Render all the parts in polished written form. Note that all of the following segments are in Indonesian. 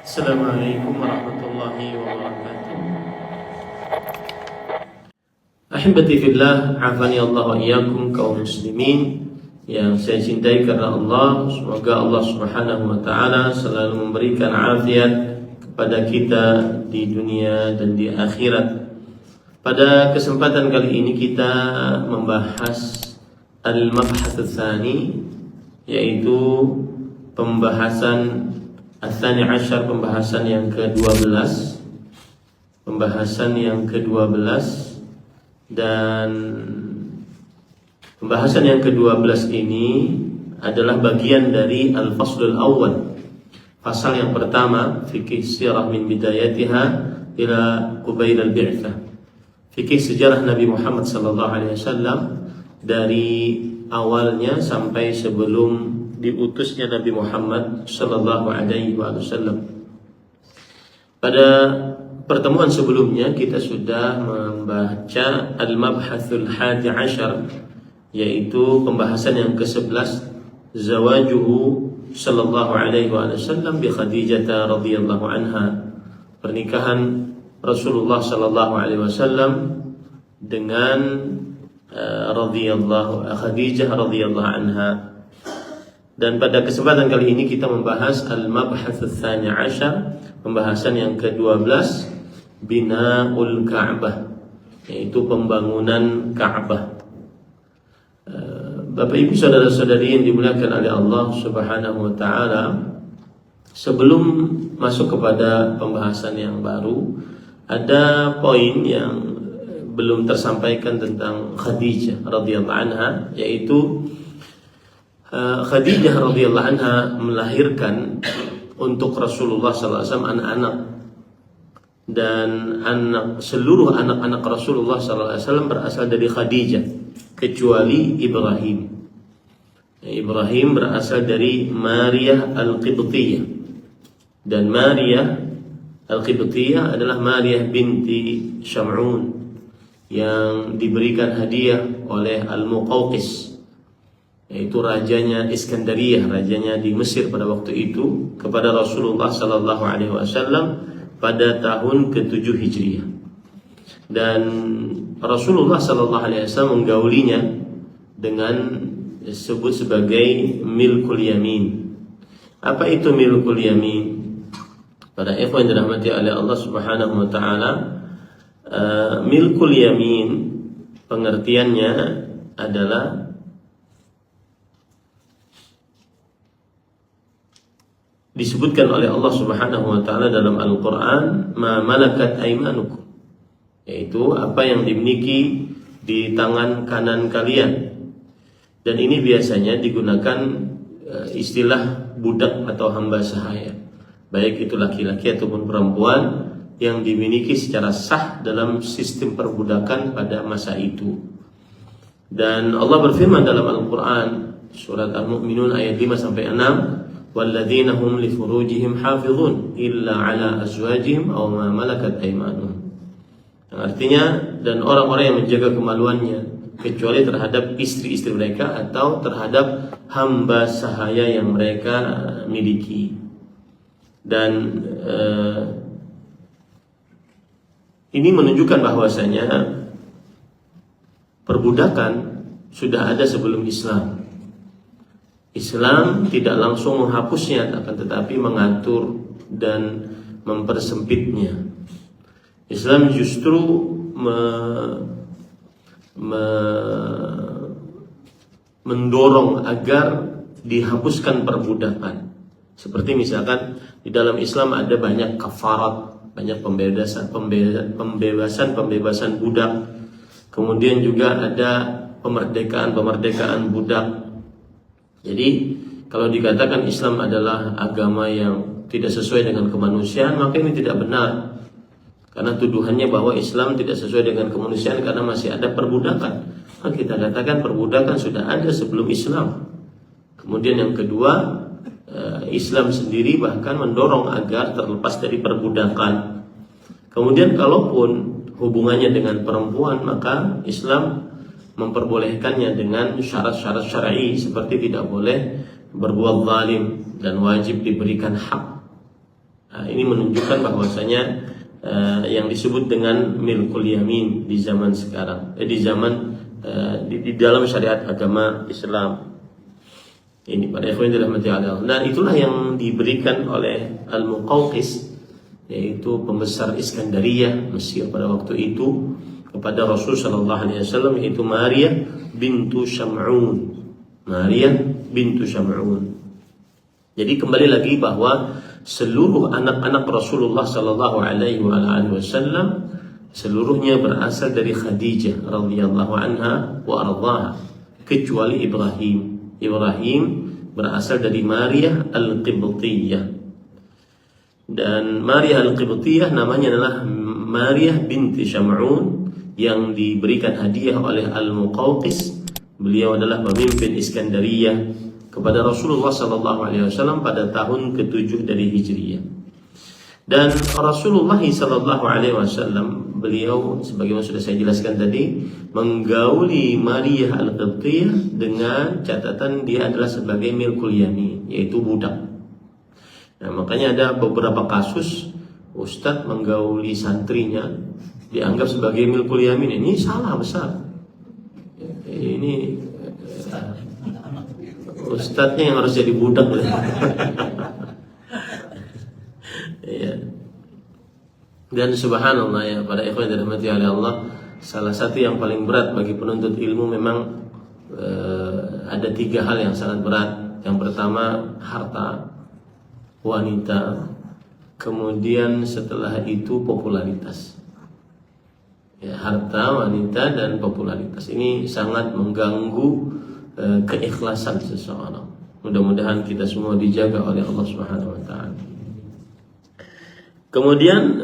Assalamualaikum warahmatullahi wabarakatuh. Ahibati fillah, afani Allah wa iyyakum kaum muslimin yang saya cintai karena Allah. Semoga Allah Subhanahu wa taala selalu memberikan afiat kepada kita di dunia dan di akhirat. Pada kesempatan kali ini kita membahas al-mabhath tsani, yaitu pembahasan Ats-Tsani Asyar, pembahasan yang ke-12. Dan pembahasan yang ke-12 ini adalah bagian dari Al-Faslul Awwal. Pasal yang pertama, fikih sirah min bidayatiha ila qubail al-bi'tsah. Fikih sejarah Nabi Muhammad sallallahu alaihi wasallam dari awalnya sampai sebelum diutusnya Nabi Muhammad sallallahu alaihi wasallam. Pada pertemuan sebelumnya kita sudah membaca Al-Mabhathul Hadi Asyar, yaitu pembahasan yang ke-11, zawajuhu sallallahu alaihi wasallam bi Khadijah radhiyallahu anha, pernikahan Rasulullah sallallahu alaihi wasallam dengan Khadijah radhiyallahu anha. Dan pada kesempatan kali ini kita membahas Al-Mabhath Ats-Tsani Asyar, pembahasan yang ke-12, Bina'ul Ka'bah, yaitu pembangunan Ka'bah. Bapak Ibu saudara-saudari yang dimuliakan oleh Allah Subhanahu wa taala, sebelum masuk kepada pembahasan yang baru, ada poin yang belum tersampaikan tentang Khadijah radhiyallahu anha, yaitu Khadijah radhiyallahu anha melahirkan untuk Rasulullah sallallahu alaihi wasallam anak-anak, dan seluruh anak-anak Rasulullah sallallahu alaihi wasallam berasal dari Khadijah kecuali Ibrahim. Ibrahim berasal dari Maryah Al-Qibtiyah, dan Maryah Al-Qibtiyah adalah Maryah binti Syam'un yang diberikan hadiah oleh Al-Muqawqis, yaitu rajanya Iskandariyah, rajanya di Mesir pada waktu itu, kepada Rasulullah sallallahu alaihi wasallam pada tahun ke-7 Hijriah. Dan Rasulullah sallallahu alaihi wasallam menggaulinya dengan disebut sebagai milkul yamin. Apa itu milkul yamin? Para ikhwan yang dirahmati oleh Allah Subhanahu wa taala, milkul yamin pengertiannya adalah disebutkan oleh Allah Subhanahu wa taala dalam Al-Qur'an, ma malakat aymanukum, yaitu apa yang dimiliki di tangan kanan kalian. Dan ini biasanya digunakan istilah budak atau hamba sahaya, baik itu laki-laki ataupun perempuan yang dimiliki secara sah dalam sistem perbudakan pada masa itu. Dan Allah berfirman dalam Al-Qur'an, surat Al-Mu'minun ayat 5 sampai 6, walladzina hum li furujihim hafizun illa ala azwajihim aw ma malakat aymanuhum. Yang artinya, dan orang-orang yang menjaga kemaluannya kecuali terhadap istri-istri mereka atau terhadap hamba sahaya yang mereka miliki. Dan ini menunjukkan bahwasanya perbudakan sudah ada sebelum Islam. Islam tidak langsung menghapusnya, akan tetapi mengatur dan mempersempitnya. Islam justru mendorong agar dihapuskan perbudakan. Seperti misalkan di dalam Islam ada banyak kafarat, banyak pembebasan budak. Kemudian juga ada pemerdekaan budak. Jadi kalau dikatakan Islam adalah agama yang tidak sesuai dengan kemanusiaan, maka ini tidak benar. Karena tuduhannya bahwa Islam tidak sesuai dengan kemanusiaan karena masih ada perbudakan. Maka kita katakan perbudakan sudah ada sebelum Islam. Kemudian yang kedua, Islam sendiri bahkan mendorong agar terlepas dari perbudakan. Kemudian kalaupun hubungannya dengan perempuan, maka Islam memperbolehkannya dengan syarat-syarat syar'i, seperti tidak boleh berbuat zalim dan wajib diberikan hak. Ini menunjukkan bahwasanya yang disebut dengan milkul yamin di zaman sekarang, di dalam syariat agama Islam. Ini pada ikhwan dirahmati Allah. Dan itulah yang diberikan oleh Al-Muqawqis, yaitu pembesar Iskandariyah Mesir pada waktu itu, kepada Rasul sallallahu alaihi wasallam, yaitu Maria bintu Syam'un. Maria bintu Syam'un. Jadi kembali lagi bahwa seluruh anak-anak Rasulullah sallallahu alaihi wasallam seluruhnya berasal dari Khadijah radhiyallahu anha wa ardhaha, kecuali Ibrahim. Ibrahim berasal dari Maria Al-Qibtiyah. Dan Maria Al-Qibtiyah namanya adalah Maria binti Syam'un, yang diberikan hadiah oleh Al-Muqawqis. Beliau adalah pemimpin Iskandariyah kepada Rasulullah SAW pada tahun ke-7 dari Hijriyah. Dan Rasulullah SAW, beliau sebagaimana sudah saya jelaskan tadi, menggauli Maria Al-Qibtiyah dengan catatan dia adalah sebagai milkul yamin, yaitu budak. Nah, makanya ada beberapa kasus ustadz menggauli santrinya dianggap sebagai milkul yamin. Ini salah besar. Ini ustadznya yang harus jadi budak. Ya. Dan subhanallah ya, para ikhwan yang dirahmati oleh Allah, salah satu yang paling berat bagi penuntut ilmu memang ada 3 hal yang sangat berat. Yang pertama harta, wanita, kemudian setelah itu popularitas. Ya, harta, wanita, dan popularitas ini sangat mengganggu keikhlasan seseorang. Mudah-mudahan kita semua dijaga oleh Allah Subhanahu wa taala. Kemudian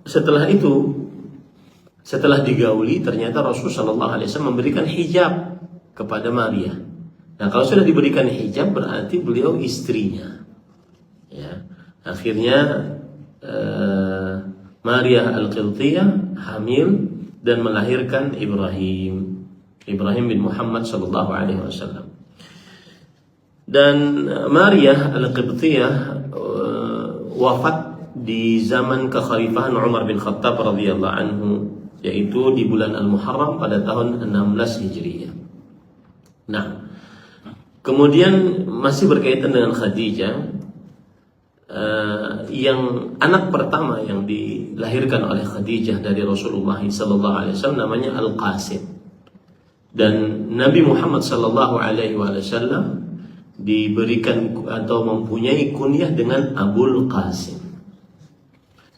setelah itu, setelah digauli, ternyata Rasulullah sallallahu alaihi wasallam memberikan hijab kepada Maria. Nah, kalau sudah diberikan hijab berarti beliau istrinya. Ya. Akhirnya Maria Al-Qibtiyah hamil dan melahirkan Ibrahim bin Muhammad sallallahu alaihi wasallam. Dan Maria Al-Qibtiyah wafat di zaman kekhalifahan Umar bin Khattab radhiyallahu anhu, yaitu di bulan Al-Muharram pada tahun 16 Hijriyah. Nah, kemudian masih berkaitan dengan Khadijah, yang anak pertama yang dilahirkan oleh Khadijah dari Rasulullah sallallahu alaihi wasallam namanya Al-Qasim. Dan Nabi Muhammad sallallahu alaihi wasallam diberikan atau mempunyai kunyah dengan Abul Qasim.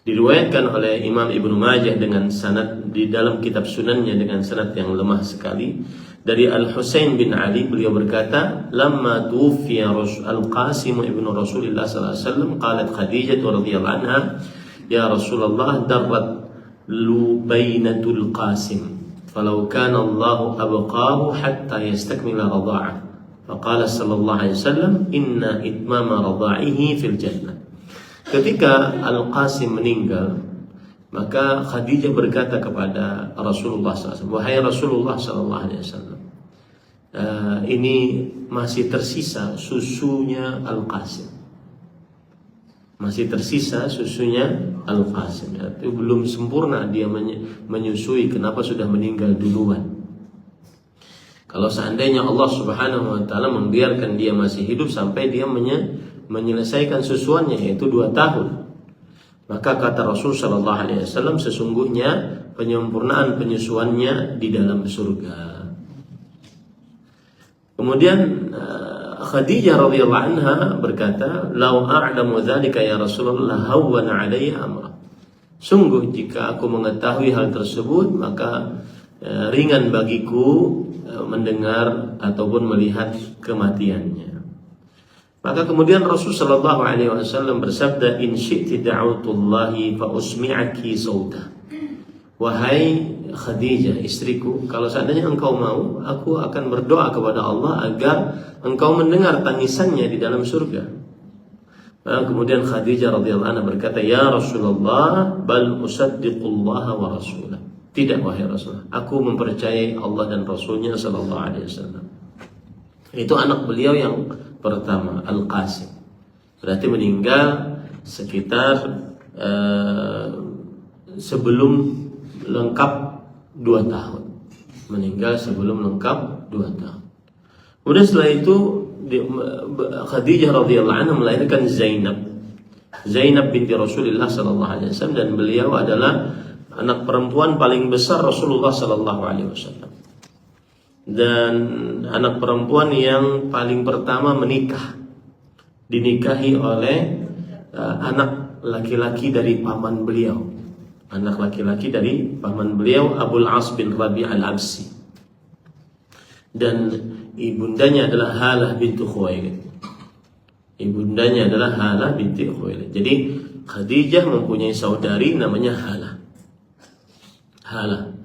Diriwayatkan oleh Imam Ibnu Majah dengan sanad di dalam kitab sunannya dengan sanad yang lemah sekali dari Al-Husain bin Ali, beliau berkata, "Lamma tuwfiya Al-Qasim ibnu Rasulillah sallallahu alaihi wasallam, qalat Khadijah radhiyallahu anha, ya Rasulullah, darrat lubainatul Qasim, falau kana Allah abqahu hatta yastakmila radha'ah." Faqala sallallahu alaihi wasallam, "Inna itmama radha'ihi fil jannah." Ketika Al-Qasim meninggal, maka Khadijah berkata kepada Rasulullah SAW, "Wahai Rasulullah SAW, ini masih tersisa susunya Al-Qasim. Masih tersisa susunya Al-Qasim. Itu belum sempurna dia menyusui. Kenapa sudah meninggal duluan? Kalau seandainya Allah Subhanahu wa taala membiarkan dia masih hidup sampai dia menyelesaikan susuannya, yaitu 2 tahun. Maka kata Rasul sallallahu alaihi wasallam, sesungguhnya penyempurnaan penyusuannya di dalam surga." Kemudian Khadijah radhiyallahu anha berkata, "Lau a'lamu dzalika ya Rasulullah hawwana 'alayya amra." Sungguh jika aku mengetahui hal tersebut, maka ringan bagiku mendengar ataupun melihat kematiannya. Maka kemudian Rasul sallallahu alaihi wasallam bersabda, "In syi'ti da'utullahi fa usmi'aki sauta." Wahai Khadijah, istriku, kalau seandainya engkau mau, aku akan berdoa kepada Allah agar engkau mendengar tangisannya di dalam surga. Maka kemudian Khadijah radhiyallahu anha berkata, "Ya Rasulullah, bal usaddiqullaha wa rasulah." Tidak, wahai Rasulullah, aku mempercayai Allah dan Rasulnya sallallahu alaihi wasallam. Itu anak beliau yang pertama, Al-Qasim. Berarti meninggal sekitar sebelum lengkap 2 tahun. Meninggal sebelum lengkap 2 tahun. Kemudian setelah itu Khadijah radhiyallahu anha melahirkan Zainab binti Rasulullah sallallahu alaihi wasallam, dan beliau adalah anak perempuan paling besar Rasulullah sallallahu alaihi wasallam. Dan anak perempuan yang paling pertama menikah, dinikahi oleh anak laki-laki dari paman beliau. Anak laki-laki dari paman beliau, Abul As bin Rabi' al-Absi. Dan ibundanya adalah Halah bintu Khuwailid. Ibundanya adalah Halah binti Khuwailid. Jadi Khadijah mempunyai saudari namanya Halah.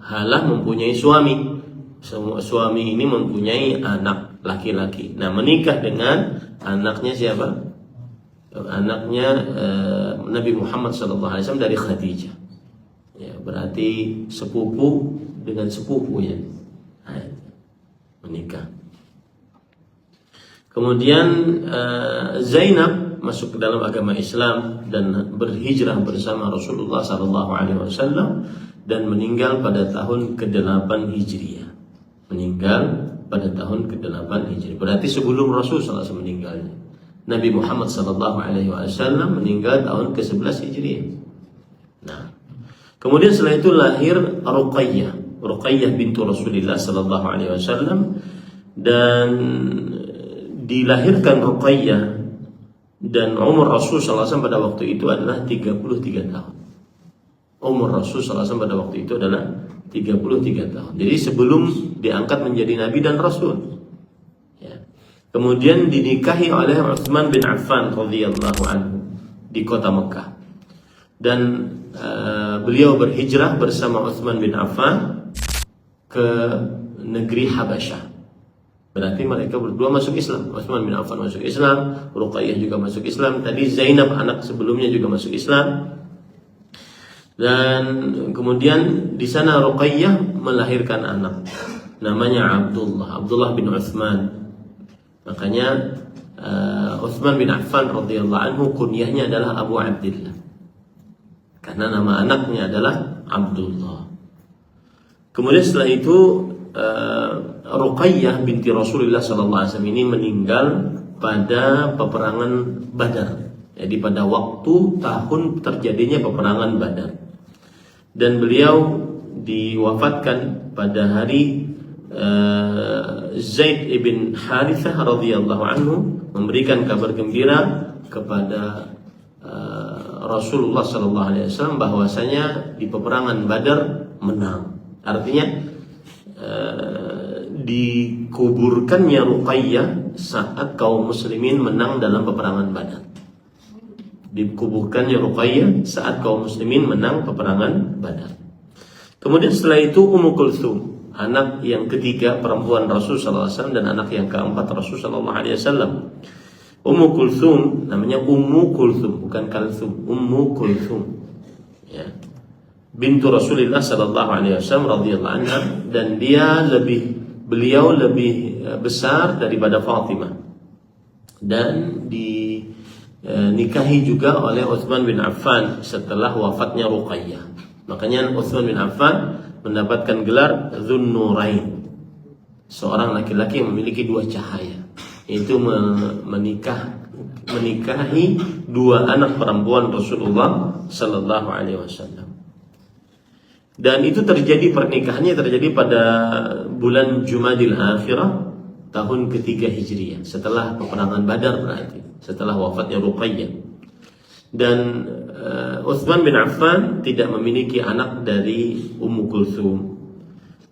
Halah mempunyai suami. Suami ini mempunyai anak laki-laki. Nah, menikah dengan anaknya siapa? Anaknya Nabi Muhammad SAW dari Khadijah. Ya, berarti sepupu dengan sepupu ya. Menikah. Kemudian Zainab masuk ke dalam agama Islam dan berhijrah bersama Rasulullah SAW dan meninggal pada tahun ke-8 Hijriah. Berarti sebelum Rasulullah SAW meninggalnya. Nabi Muhammad SAW meninggal tahun ke-11 Hijriah. Nah, kemudian setelah itu lahir Ruqayyah bintu Rasulullah SAW, dan dilahirkan Ruqayyah dan umur Rasul SAW pada waktu itu adalah 33 tahun. Umur Rasul SAW pada waktu itu adalah 33 tahun. Jadi sebelum diangkat menjadi Nabi dan Rasul. Ya. Kemudian dinikahi oleh Utsman bin Affan radhiyallahu anhu di kota Mekah. Dan beliau berhijrah bersama Utsman bin Affan ke negeri Habasyah. Berarti mereka berdua masuk Islam. Utsman bin Affan masuk Islam, Ruqayyah juga masuk Islam. Tadi Zainab anak sebelumnya juga masuk Islam. Dan kemudian di sana Ruqayyah melahirkan anak namanya Abdullah bin Utsman. Makanya Utsman bin Affan radhiyallahu anhu kunyahnya adalah Abu Abdillah. Karena nama anaknya adalah Abdullah. Kemudian setelah itu Ruqayyah binti Rasulullah SAW ini meninggal pada peperangan Badar. Jadi pada waktu tahun terjadinya peperangan Badar. Dan beliau diwafatkan pada hari Zaid ibn Harithah radhiyallahu anhu memberikan kabar gembira kepada Rasulullah SAW bahwasanya di peperangan Badar menang. Artinya dikuburkannya Ruqayyah saat kaum muslimin menang dalam peperangan Badar. Dikuburkannya Ruqayyah saat kaum muslimin menang peperangan Badar. Kemudian setelah itu Ummu Kulthum, anak yang ketiga perempuan Rasul SAW dan anak yang keempat Rasul SAW. Ummu Kulthum namanya Ummu Kulthum, bukan Kalthum. Ummu Kulthum, ya, bintu Rasulullah SAW radhiyallahu anha, dan beliau lebih besar daripada Fatimah, dan dinikahi juga oleh Utsman bin Affan setelah wafatnya Ruqayyah. Makanya Utsman bin Affan mendapatkan gelar Dzunnurain, seorang laki-laki yang memiliki 2 cahaya, yaitu menikahi 2 anak perempuan Rasulullah sallallahu alaihi wasallam. Dan itu pernikahannya terjadi pada bulan Jumadil Akhirah tahun ke-3 Hijriah, setelah peperangan Badar, berarti setelah wafatnya Ruqayyah. Dan Utsman bin Affan tidak memiliki anak dari Ummu Kulthum.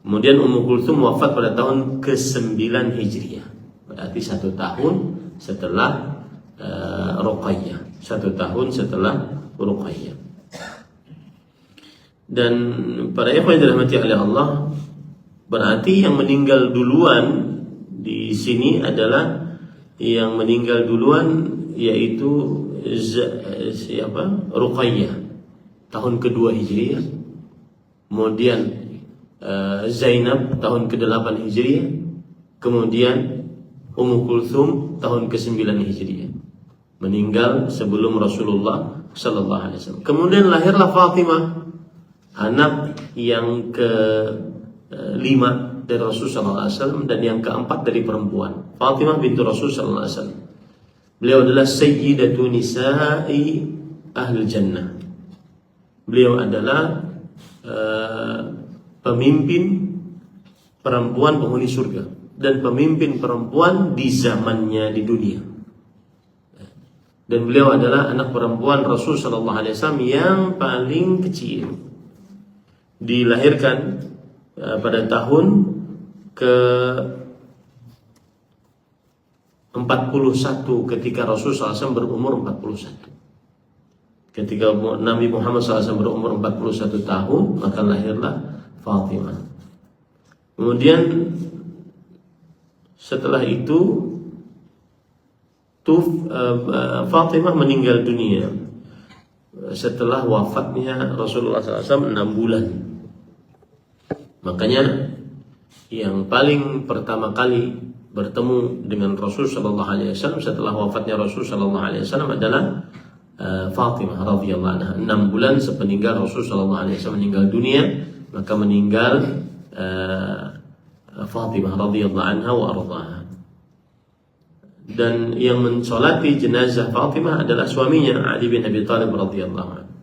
Kemudian Ummu Kulthum wafat pada tahun ke-9 Hijriah, berarti 1 tahun setelah Ruqayyah. 1 tahun setelah Ruqayyah. Dan para ikhwan yang dirahmati oleh Allah, berarti yang meninggal duluan di sini adalah yang meninggal duluan yaitu Ruqayyah tahun ke-2 Hijriah. Kemudian Zainab tahun ke-8 Hijriah. Kemudian Ummu Kulthum tahun ke-9 Hijriah. meninggal sebelum Rasulullah sallallahu alaihi wasallam. Kemudian lahirlah Fatimah, anak yang ke-5 dari Rasulullah sallallahu alaihi wasallam dan yang ke-4 dari perempuan. Fatimah bintu Rasul sallallahu alaihi wasallam. Beliau adalah sayyidatu nisa'i ahli jannah. Beliau adalah pemimpin perempuan penghuni surga dan pemimpin perempuan di zamannya di dunia. Dan beliau adalah anak perempuan Rasul sallallahu alaihi wasallam yang paling kecil. Dilahirkan pada tahun ke-41 ketika Rasul SAW berumur 41. Ketika Nabi Muhammad SAW berumur 41 tahun, maka lahirlah Fatimah. Kemudian setelah itu Fatimah meninggal dunia setelah wafatnya Rasulullah SAW 6 bulan. Makanya yang paling pertama kali bertemu dengan Rasul sallallahu alaihi wasallam setelah wafatnya Rasul sallallahu alaihi wasallam adalah Fatimah radhiyallahu anha. 6 bulan sepeninggal Rasul sallallahu alaihi wasallam meninggal dunia, maka meninggal Fatimah radhiyallahu anha wa ardhaha. Dan yang mensolati jenazah Fatimah adalah suaminya Ali bin Abi Thalib radhiyallahu anhu.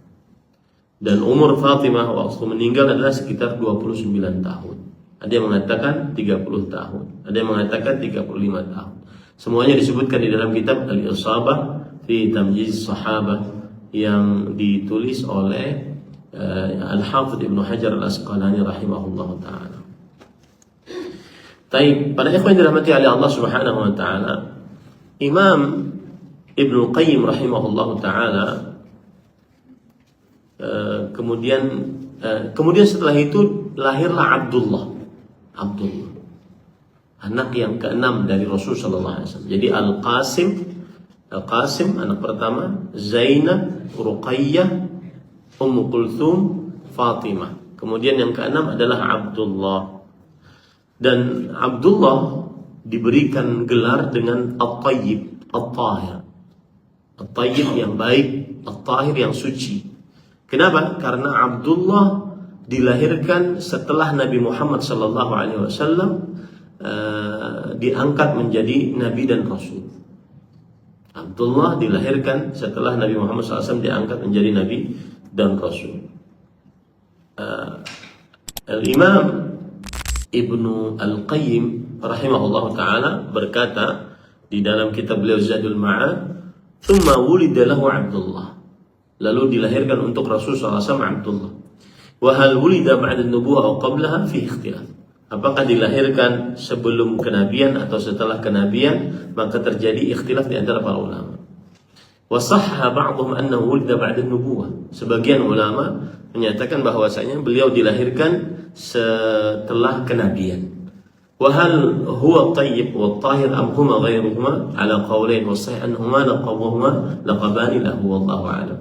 Dan umur Fatimah waktu meninggal adalah sekitar 29 tahun. Ada yang mengatakan 30 tahun, ada yang mengatakan 35 tahun. Semuanya disebutkan di dalam kitab Al-Isabah fi Tamyiz Sahabah yang ditulis oleh Al-Hafidh Ibnu Hajar Al-Asqalani rahimahullahu taala. Taib, pada ikhwan yang dirahmati oleh Allah Subhanahu wa taala, Imam Ibnu Qayyim rahimahullahu taala kemudian setelah itu lahirlah Abdullah, anak yang ke-6 dari Rasul sallallahu alaihi wasallam. Jadi Al-Qasim anak pertama, Zainab, Ruqayyah, Ummu Kulthum, Fatimah. Kemudian yang ke-6 adalah Abdullah. Dan Abdullah diberikan gelar dengan At-Tayyib, At-Tahir. At-Tayyib yang baik, At-Tahir yang suci. Kenapa? Karena Abdullah dilahirkan setelah Nabi Muhammad sallallahu alaihi wasallam diangkat menjadi nabi dan rasul. Abdullah dilahirkan setelah Nabi Muhammad SAW diangkat menjadi nabi dan rasul. Al-Imam Ibnu Al-Qayyim rahimahullah ta'ala berkata di dalam kitab beliau Zadul Ma'ad, "Tsumma wulida lahu Abdullah." Lalu dilahirkan untuk Rasul SAW Abdullah. Wa hal wulida ba'da an-nubuwah aw qablaha fi ikhtilaf. Apakah dilahirkan sebelum kenabian atau setelah kenabian? Maka terjadi ikhtilaf di antara para ulama. Wa sahha ba'dhum annahu wulida ba'da an-nubuwah. Sebagian ulama menyatakan bahwasanya beliau dilahirkan setelah kenabian. Wa hal huwa tayyib wa tahir am huma ghairuhuma ala qawlain wa sahih annahuma laqabani lahu wallahu a'lam.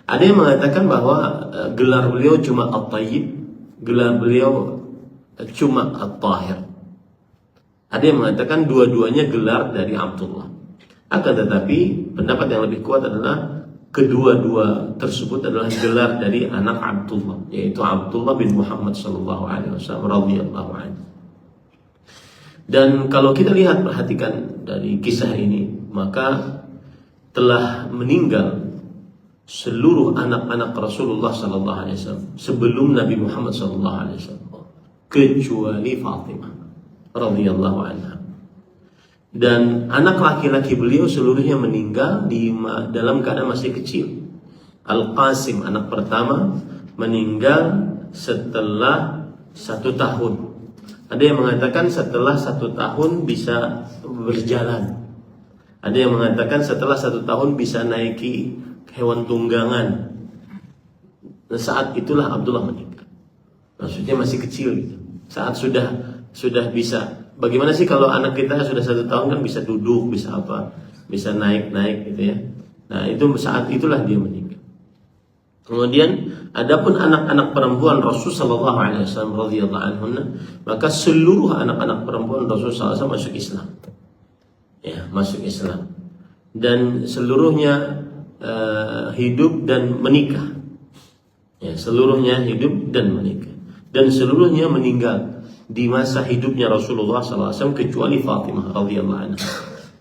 Ada yang mengatakan bahwa gelar beliau cuma At-Tayyib, gelar beliau cuma At-Tahir. Ada yang mengatakan dua-duanya gelar dari Abdullah. Akan tetapi pendapat yang lebih kuat adalah kedua-dua tersebut adalah gelar dari anak Abdullah, yaitu Abdullah bin Muhammad sallallahu alaihi wasallam radhiyallahu anhu. Dan kalau kita lihat, perhatikan dari kisah ini, maka telah meninggal seluruh anak-anak Rasulullah sallallahu alaihi wasallam sebelum Nabi Muhammad sallallahu alaihi wasallam, kecuali Fatimah radhiyallahu anha. Dan anak laki-laki beliau seluruhnya meninggal dalam keadaan masih kecil. Al-Qasim anak pertama meninggal setelah 1 tahun. Ada yang mengatakan setelah 1 tahun bisa berjalan. Ada yang mengatakan setelah 1 tahun bisa naiki hewan tunggangan. Nah, saat itulah Abdullah meninggal. Maksudnya masih kecil gitu. Saat sudah bisa. Bagaimana sih kalau anak kita sudah 1 tahun kan bisa duduk, bisa apa, bisa naik gitu ya. Nah itu saat itulah dia meninggal. Kemudian adapun anak-anak perempuan Rasul sallallahu alaihi wasallam radhiyallahu anhunna, maka seluruh anak-anak perempuan Rasul sallallahu alaihi wasallam masuk Islam. Ya, masuk Islam. dan seluruhnya hidup dan menikah. Ya, seluruhnya hidup dan menikah, dan seluruhnya meninggal di masa hidupnya Rasulullah SAW kecuali Fatimah radhiyallahu anha,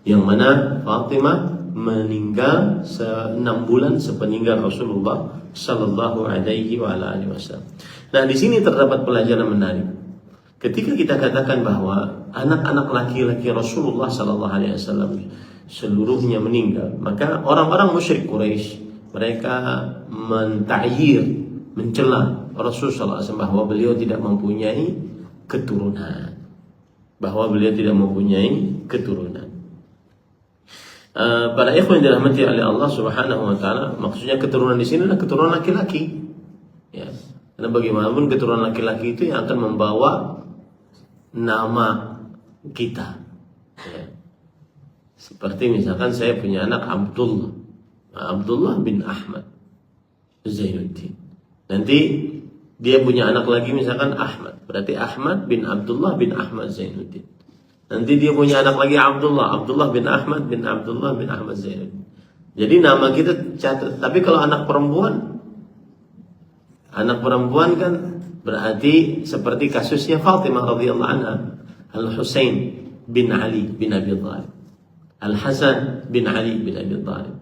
yang mana Fatimah meninggal 6 bulan sepeninggal Rasulullah Sallallahu Alaihi Wasallam. Nah, di sini terdapat pelajaran menarik. Ketika kita katakan bahwa anak-anak laki-laki Rasulullah Sallallahu Alaihi Wasallam seluruhnya meninggal, maka orang-orang musyrik Quraisy mereka menta'yir, mencela Rasulullah SAW bahwa beliau tidak mempunyai keturunan, Para ikhwan yang dirahmati oleh Allah Subhanahu wa taala, maksudnya keturunan di sini adalah keturunan laki-laki. Ya. Karena bagaimanapun keturunan laki-laki itu yang akan membawa nama kita. Ya. Seperti misalkan saya punya anak Abdullah bin Ahmad Zainuddin. Nanti dia punya anak lagi misalkan Ahmad, berarti Ahmad bin Abdullah bin Ahmad Zainuddin. Nanti dia punya anak lagi Abdullah bin Ahmad Zainuddin. Jadi nama kita catat. Tapi kalau anak perempuan kan berarti seperti kasusnya Fatimah radhiyallahu anha, Al-Husain bin Ali bin Abi Thalib, Al-Hasan bin Ali bin Abi Thalib.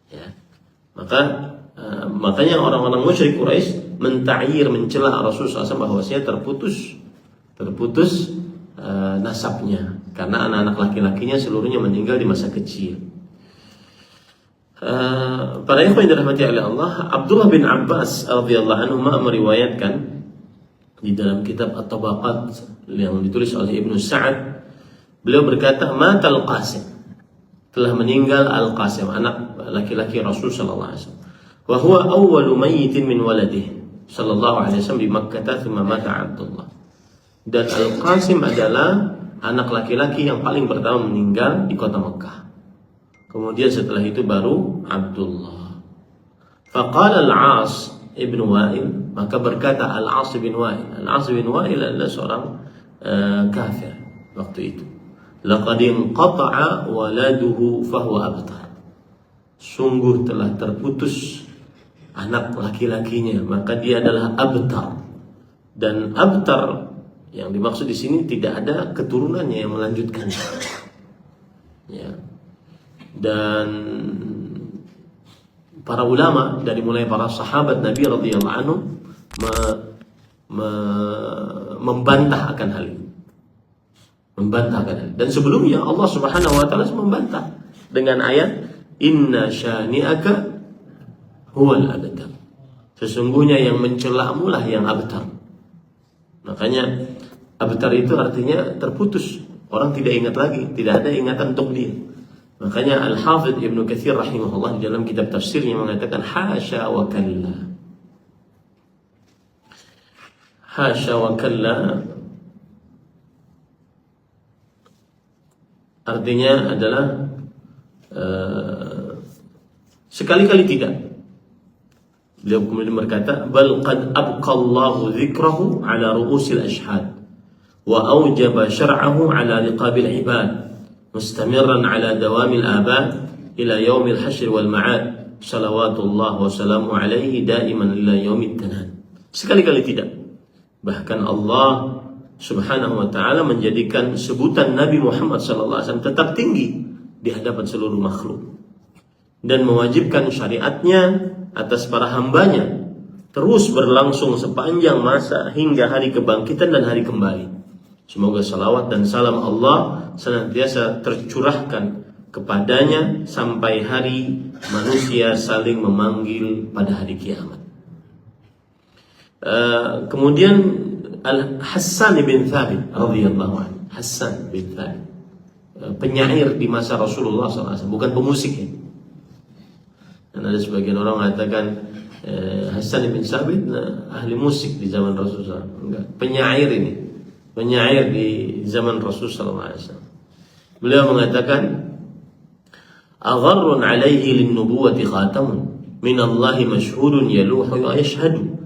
Ya. Makanya orang-orang musyrik Quraisy menta'yir, mencela Rasulullah SAW bahwasanya terputus nasabnya karena anak-anak laki-lakinya seluruhnya meninggal di masa kecil. Para ikhwan yang dirahmati oleh Allah, Abdullah bin Abbas radhiyallahu anhu meriwayatkan di dalam kitab At-Tabaqat yang ditulis oleh Ibnu Sa'ad, beliau berkata, matal Qasim, telah meninggal Al-Qasim, anak laki-laki Rasul sallallahu alaihi wasallam. Wa huwa awwalu mayyitin min waladihi sallallahu alaihi wasallam di Makkah, thumma mata Abdullah. Dan Al-Qasim adalah anak laki-laki yang paling pertama meninggal di kota Mekah. Kemudian setelah itu baru Abdullah. Faqala Al-As ibn Wa'il, maka berkata Al-As bin Wa'il. Al-As bin Wa'il adalah seorang kafir waktu itu. Laqad inqata'a waladuhu fahuwa abtar. Sungguh telah terputus anak laki-lakinya, maka dia adalah abtar. Dan abtar yang dimaksud di sini tidak ada keturunannya yang melanjutkan. Ya. Dan para ulama dari mulai para sahabat Nabi radhiyallahu anhu membantah akan hal ini. Dan sebelumnya Allah Subhanahu wa taala membantah dengan ayat inna syani'aka huwal abtar. Sesungguhnya yang mencelamu lah yang abtar. Makanya abtar itu artinya terputus. Orang tidak ingat lagi, tidak ada ingatan untuk dia. Makanya Al-Hafidh Ibnu Katsir rahimahullah di dalam kitab tafsirnya mengatakan hasya wa kalla. Hasya wa kalla artinya adalah sekali-kali tidak. Beliau kemudian berkata, bal qad abqallahu dzikrahu ala ru'usil ashhad wa awjaba syar'ahu ala liqabil ibad mustamirran ala dawamil abad ila yaumil hashr wal ma'ad salawatullah wa salamu alaihi daiman ila yaumit tanad. Sekali-kali tidak. Bahkan Allah Subhanahu wa taala menjadikan sebutan Nabi Muhammad sallallahu alaihi wasallam tetap tinggi di hadapan seluruh makhluk dan mewajibkan syariatnya atas para hambanya terus berlangsung sepanjang masa hingga hari kebangkitan dan hari kembali. Semoga salawat dan salam Allah senantiasa tercurahkan kepadanya sampai hari manusia saling memanggil pada hari kiamat. Kemudian Al-Hassan bin Thabit radhiyallahu anhu, Hassan bin Thabit, penyair di masa Rasulullah SAW, bukan pemusik ya. Dan ada sebagian orang mengatakan Hassan bin Thabit ahli musik di zaman Rasulullah. Enggak, penyair ini, penyair di zaman Rasulullah SAW. Beliau mengatakan, agharrun alaihi lin-nubuwati khatamun min Allah mashhudun yaluhu wa yashhadu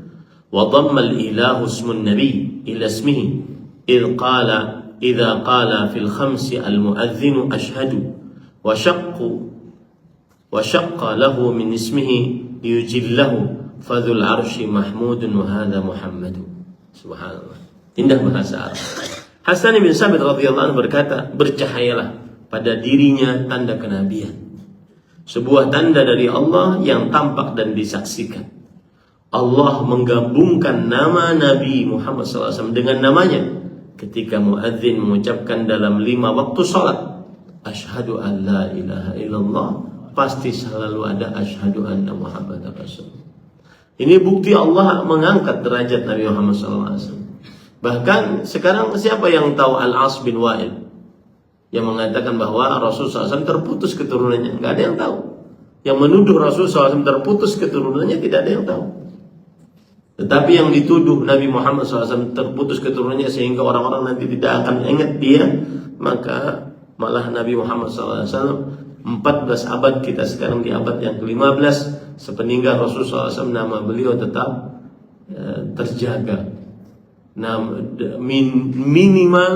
wa dhamma al-ilahu ismun nabi ila ismihi idh qala idza qala fil khamsi al-mu'adhdhin ashhadu wa shaqqu wa syaqqa lahu min ismihi liyujillahu fadzul arsy mahmudun wa hadza Muhammadu. Subhanallah. Indah bahasa Arab. Hasan bin Sabit radhiyallahu anhu berkata, bercahayalah pada dirinya tanda kenabian, sebuah tanda dari Allah yang tampak dan disaksikan. Allah menggabungkan nama Nabi Muhammad SAW dengan namanya ketika muadzin mengucapkan dalam 5 waktu salat, asyhadu an la ilaha illallah, pasti selalu ada asyhadu anna Muhammadar Rasulullah. Ini bukti Allah mengangkat derajat Nabi Muhammad SAW. Bahkan sekarang siapa yang tahu Al-As bin Wa'il yang mengatakan bahwa Rasulullah SAW terputus keturunannya? Nggak ada yang tahu. Yang menuduh Rasulullah SAW terputus keturunannya tidak ada yang tahu. Tetapi yang dituduh Nabi Muhammad SAW terputus keturunannya sehingga orang-orang nanti tidak akan ingat dia, maka malah Nabi Muhammad SAW 14 abad, kita sekarang di abad yang ke-15, sepeninggal Rasulullah SAW nama beliau tetap terjaga. Minimal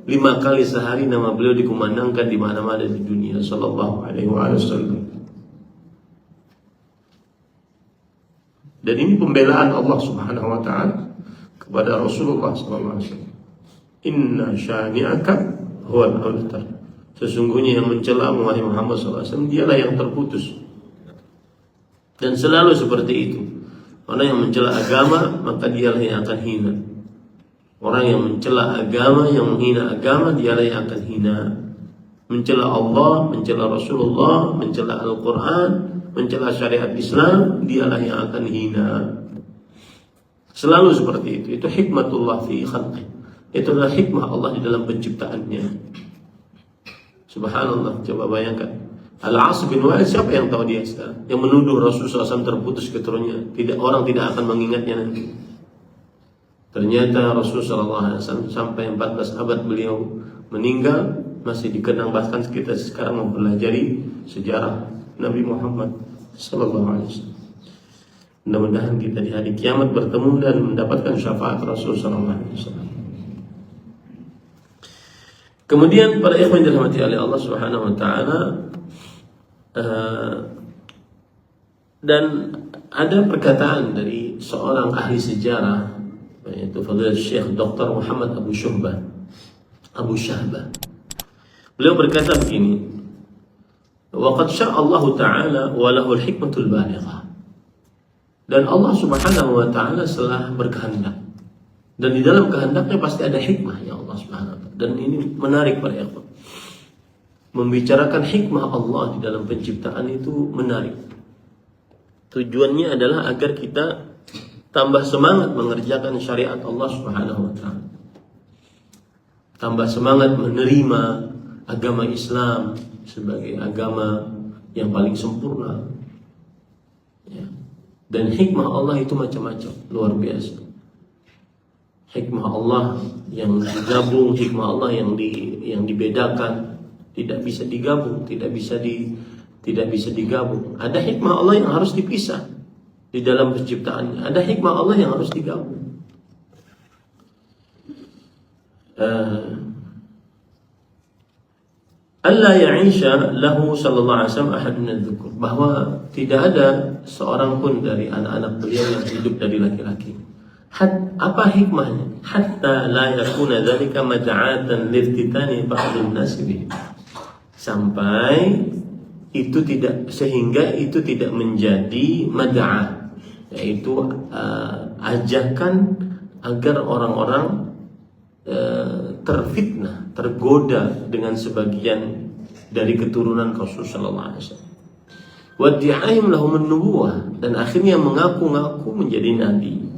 5 kali sehari nama beliau dikumandangkan di mana-mana di dunia, sallallahu alaihi wasallam. Dan ini pembelaan Allah Subhanahu wa taala kepada Rasulullah sallallahu alaihi wasallam. Inna syani'aka huwal abtar. Sesungguhnya yang mencela wahai Muhammad sallallahu alaihi wasallam dialah yang terputus. Dan selalu seperti itu. Orang yang mencela agama maka dialah yang akan hina. Orang yang mencela agama, yang menghina agama, dialah yang akan hina. Mencela Allah, mencela Rasulullah, mencela Al-Quran, mencela syariat Islam, dialah yang akan hina. Selalu seperti itu. Itu hikmatullah fi khalqih. Itu adalah hikmah Allah di dalam penciptaannya. Subhanallah. Coba bayangkan, Al-As bin Wa'il, siapa yang tahu dia sekarang? Yang menuduh Rasulullah SAW terputus keturunannya. Orang tidak akan mengingatnya nanti. Ternyata Rasulullah SAW sampai 14 abad beliau meninggal masih dikenang, bahkan kita sekarang mempelajari sejarah Nabi Muhammad SAW. Mudah-mudahan kita di hari kiamat bertemu dan mendapatkan syafaat Rasulullah SAW. Kemudian para ikhwan yang dirahmati oleh Allah Subhanahu wa taala, dan ada perkataan dari seorang ahli sejarah, yaitu Fadilatul Syekh Dr. Muhammad Abu Shahbah. Beliau berkata begini, waqad syaa Allah taala wa lahu al-hikmatul balighah. Dan Allah Subhanahu wa taala telah berkehendak, dan di dalam kehendaknya pasti ada hikmahnya Allah Subhanahu wa taala. Dan ini menarik para ikhwan. Membicarakan hikmah Allah di dalam penciptaan itu menarik. Tujuannya adalah agar kita tambah semangat mengerjakan syariat Allah Subhanahu wa taala. Tambah semangat menerima agama Islam sebagai agama yang paling sempurna. Ya. Dan hikmah Allah itu macam-macam, luar biasa. Hikmah Allah yang digabung, hikmah Allah yang dibedakan, tidak bisa digabung, tidak bisa digabung. Ada hikmah Allah yang harus dipisah di dalam penciptaannya. Ada hikmah Allah yang harus digabung. Allah ya'isha lahu sallallahu alaihi wasallam ahad min adh-dhukur, bahwa tidak ada seorang pun dari anak-anak beliau yang hidup dari laki-laki. Apa hikmahnya? Hatta la yakuna dzalika mad'atan liftitani ba'dun nas bihi. Sampai itu tidak, sehingga itu tidak menjadi mad'ah, yaitu ajakan agar orang-orang terfitnah, tergoda dengan sebagian dari keturunan Rasul sallallahu alaihi wasallam. Wa di'aihim lahum an-nubuwah, dan akhirnya mengaku-ngaku menjadi nabi.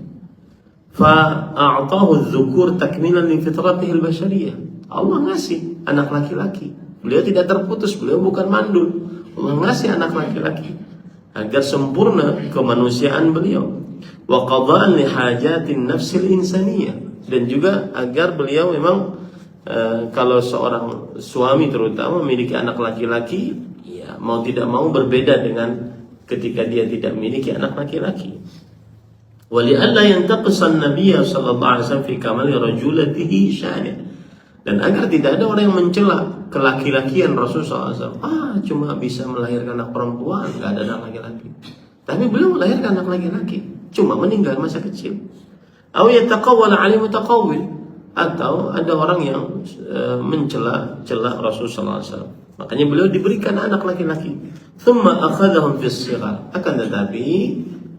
Fa'a'tahu adh-dhukur takmilan li fitratihi al-bashariyah. Allah ngasih anak laki-laki. Beliau tidak terputus, beliau bukan mandul. Allah ngasih anak laki-laki agar sempurna kemanusiaan beliau. Wa qada'an li hajatin nafsil insaniyah, dan juga agar beliau memang kalau seorang suami terutama memiliki anak laki-laki, ya mau tidak mau berbeda dengan ketika dia tidak memiliki anak laki-laki. Wa li'alla yantaqisa an-nabiy sallallahu alaihi wasallam fi kamali rajulatihi syani'. Dan agar tidak ada orang yang mencela kelaki-lakian Rasulullah SAW. Cuma bisa melahirkan anak perempuan, nggak ada anak laki-laki. Tapi beliau melahirkan anak laki-laki, cuma meninggal masa kecil. Aw yataqawwal 'alaihi mutaqawwil, atau ada orang yang mencela Rasulullah SAW. Makanya beliau diberikan anak laki-laki. Thumma akhadhahum fis shighar, akan tetapi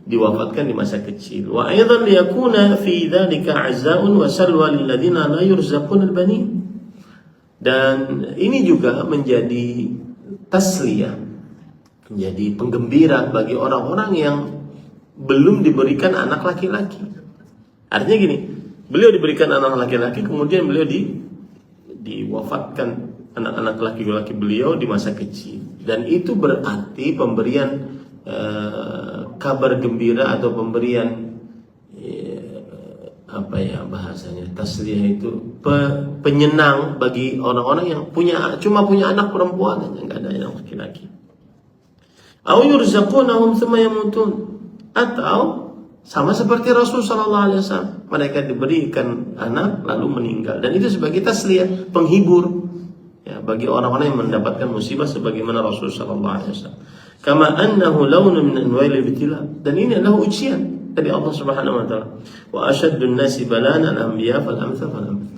diwafatkan di masa kecil. Wa aidan liyakuna fi dzalika 'azaa'un wa salwa lil ladzina la yurzaqun al-banin. Dan ini juga menjadi tasliyah, menjadi penggembira bagi orang-orang yang belum diberikan anak laki-laki. Artinya gini, beliau diberikan anak laki-laki, kemudian beliau diwafatkan anak-anak laki-laki beliau di masa kecil. Dan itu berarti pemberian kabar gembira atau pemberian apa ya bahasanya, tasliyah itu penyenang bagi orang-orang yang cuma punya anak perempuan aja, nggak ada anak laki-laki. Au yurzaqunahum tsumma yamutun, atau sama seperti Rasul sallallahu alaihi wasallam, mereka diberikan anak lalu meninggal, dan itu sebagai tasliyah, penghibur ya bagi orang-orang yang mendapatkan musibah sebagaimana Rasul sallallahu alaihi wasallam. Kama annahu lawnun min anwa'il ibtila, dan ini adalah ujian dari Allah Subhanahu wa taala. Wa asyaddun nasi bala'an al-anbiya fal amsal fal amsal.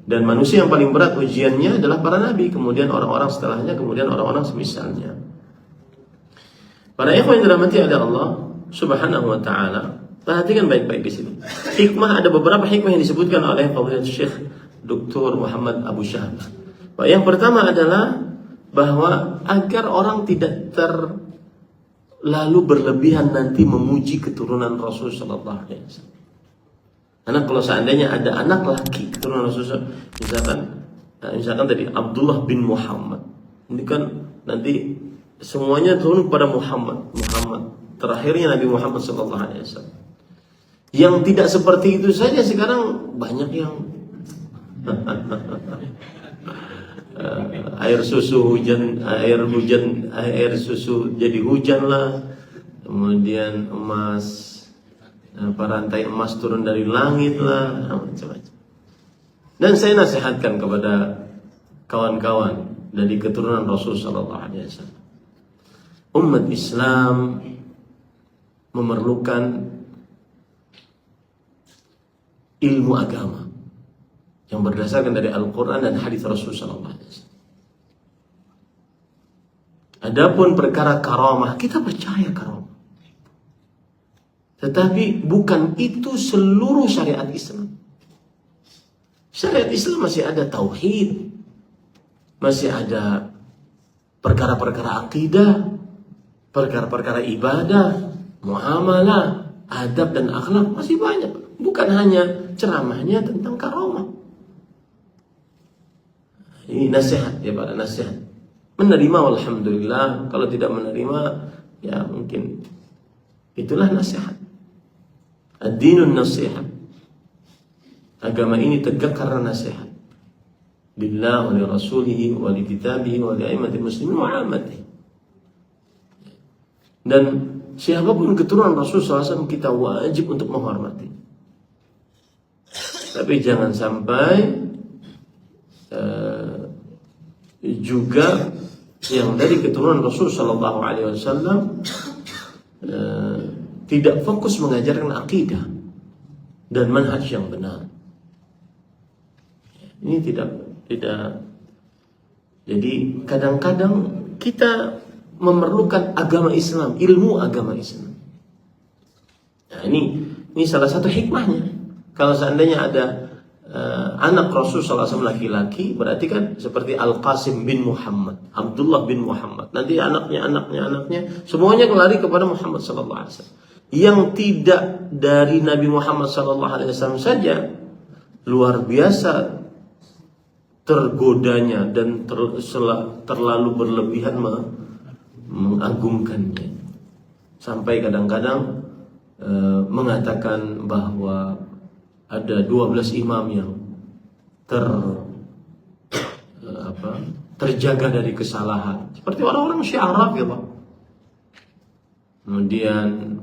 Dan manusia yang paling berat ujiannya adalah para nabi, kemudian orang-orang setelahnya, kemudian orang-orang semisalnya. Para ikhwan yang dirahmati oleh Allah Subhanahu wa taala, perhatikan baik-baik di sini. Hikmah, ada beberapa hikmah yang disebutkan oleh Fadilatul Syekh Dr. Muhammad Abu Syahbah. Yang pertama adalah bahwa agar orang tidak lalu berlebihan nanti memuji keturunan Rasul sallallahu alaihi wasallam. Karena kalau seandainya ada anak laki keturunan Rasul, misalkan tadi Abdullah bin Muhammad, ini kan nanti semuanya turun kepada Muhammad, terakhirnya Nabi Muhammad sallallahu alaihi wasallam. Yang tidak seperti itu saja sekarang banyak yang air susu jadi hujan lah, kemudian rantai emas turun dari langit lah, macam-macam. Dan saya nasihatkan kepada kawan-kawan dari keturunan Rasul sallallahu alaihi wasallam, umat Islam memerlukan ilmu agama yang berdasarkan dari Al-Quran dan hadis Rasul sallallahu alaihi wasallam. Adapun perkara karamah, kita percaya karamah, tetapi bukan itu seluruh syariat Islam. Syariat Islam masih ada tauhid, masih ada perkara-perkara akidah, perkara-perkara ibadah, muamalah, adab dan akhlak, masih banyak. Bukan hanya ceramahnya tentang karamah. Ini nasihat ya Pak, nasihat. Menerima alhamdulillah, kalau tidak menerima ya mungkin itulah nasihat. Ad-dinun nasihat. Agama ini tegak karena nasihat. Lillah wa li rasulihi wa li kitabihi wa li a'immatil muslimin wa 'ammatihi. Dan siapapun keturunan Rasul SAW kita wajib untuk menghormati. Tapi jangan sampai juga yang dari keturunan Rasul Sallallahu Alaihi Wasallam tidak fokus mengajarkan akidah dan manhaj yang benar. Ini tidak. Jadi kadang-kadang kita memerlukan agama Islam, ilmu agama Islam. Nah, ini salah satu hikmahnya. Kalau seandainya ada anak Rasul SAW laki-laki, berarti kan seperti Al-Qasim bin Muhammad, Abdullah bin Muhammad, nanti anaknya semuanya lari kepada Muhammad SAW. Yang tidak dari Nabi Muhammad SAW saja luar biasa tergodanya dan terlalu berlebihan mengagungkannya, sampai kadang-kadang mengatakan bahwa ada 12 imam yang terjaga dari kesalahan, seperti orang-orang Syiah Rafidhah. Kemudian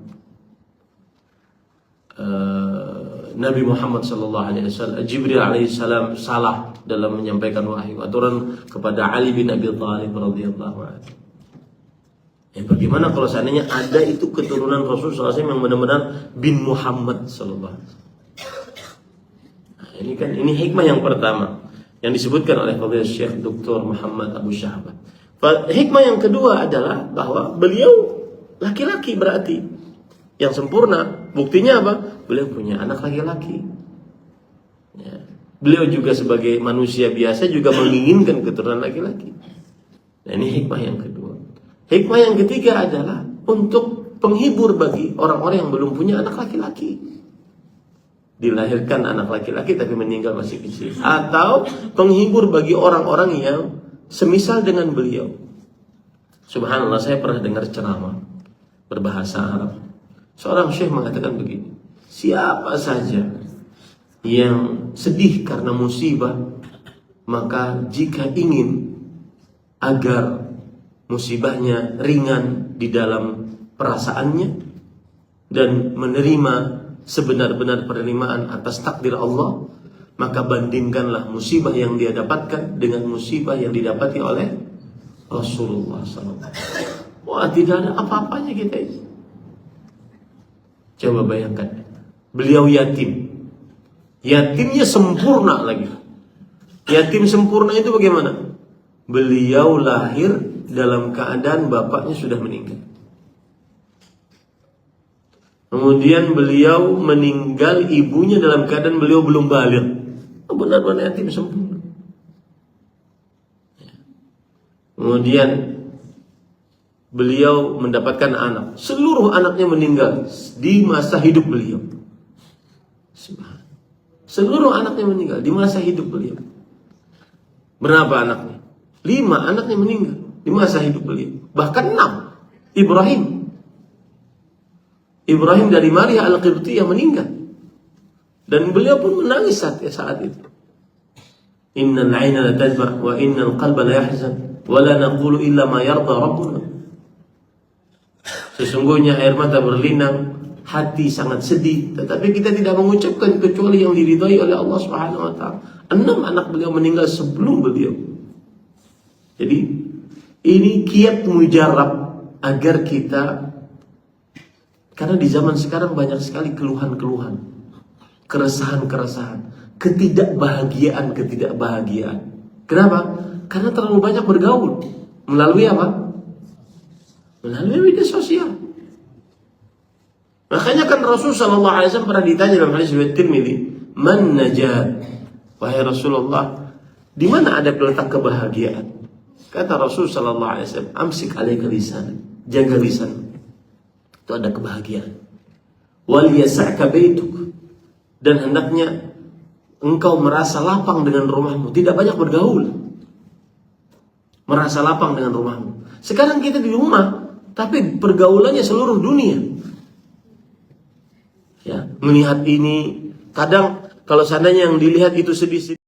Nabi Muhammad SAW, Jibril alaihissalam salah dalam menyampaikan wahyu, aturan kepada Ali bin Abi Thalib radhiyallahu anhu. Bagaimana kalau seandainya ada itu keturunan Rasulullah SAW yang benar-benar bin Muhammad SAW? Nah, ini hikmah yang pertama yang disebutkan oleh Fadhilul Syekh Dr. Muhammad Abu Syahbah. Hikmah yang kedua adalah bahwa beliau laki-laki berarti yang sempurna. Buktinya apa? Beliau punya anak laki-laki. Ya. Beliau juga sebagai manusia biasa juga menginginkan keturunan laki-laki. Nah, ini hikmah yang kedua. Hikmah yang ketiga adalah untuk penghibur bagi orang-orang yang belum punya anak laki-laki. Dilahirkan anak laki-laki tapi meninggal masih kecil. Atau penghibur bagi orang-orang yang semisal dengan beliau. Subhanallah, saya pernah dengar ceramah berbahasa Arab. Seorang syekh mengatakan begini, siapa saja yang sedih karena musibah, maka jika ingin agar musibahnya ringan di dalam perasaannya dan menerima sebenar-benar penerimaan atas takdir Allah, maka bandingkanlah musibah yang dia dapatkan dengan musibah yang didapati oleh Rasulullah SAW. Wah, tidak ada apa-apanya kita ini. Coba bayangkan, beliau yatim. Yatimnya sempurna lagi. Yatim sempurna itu bagaimana? Beliau lahir dalam keadaan bapaknya sudah meninggal. Kemudian beliau meninggal ibunya dalam keadaan beliau belum baligh. Benar-benar yatim sempurna. Kemudian beliau mendapatkan anak. Seluruh anaknya meninggal di masa hidup beliau. Seluruh anaknya meninggal di masa hidup beliau. Berapa anaknya? 5 anaknya meninggal di masa hidup beliau. Bahkan 6. Ibrahim dari Maria Al-Qibtiyah meninggal. Dan beliau pun menangis saat itu. Innal 'aina la tadma' wa innal qalba la yahzan wa la naqulu illa ma yarda rabbuna. Sesungguhnya air mata berlinang, hati sangat sedih, tetapi kita tidak mengucapkan kecuali yang diridhai oleh Allah Subhanahu wa taala. 6 anak beliau meninggal sebelum beliau. Jadi ini kiat mujarab agar kita, karena di zaman sekarang banyak sekali keluhan-keluhan, keresahan-keresahan, ketidakbahagiaan. Kenapa? Karena terlalu banyak bergaul. Melalui apa? Melalui media sosial. Makanya kan Rasul sallallahu alaihi wasallam pernah ditanya dalam hadis riwayat Tirmidzi, "Man najat?" Wahai Rasulullah, di mana ada letak kebahagiaan? Kata Rasul sallallahu alaihi wasallam, "Amsik alaika lisan." Jaga lisan. Itu ada kebahagiaan. Wal yas'aka baituk. Dan hendaknya engkau merasa lapang dengan rumahmu, tidak banyak bergaul. Merasa lapang dengan rumahmu. Sekarang kita di rumah, tapi pergaulannya seluruh dunia. Ya, melihat ini, kadang kalau seandainya yang dilihat itu sedih-sedih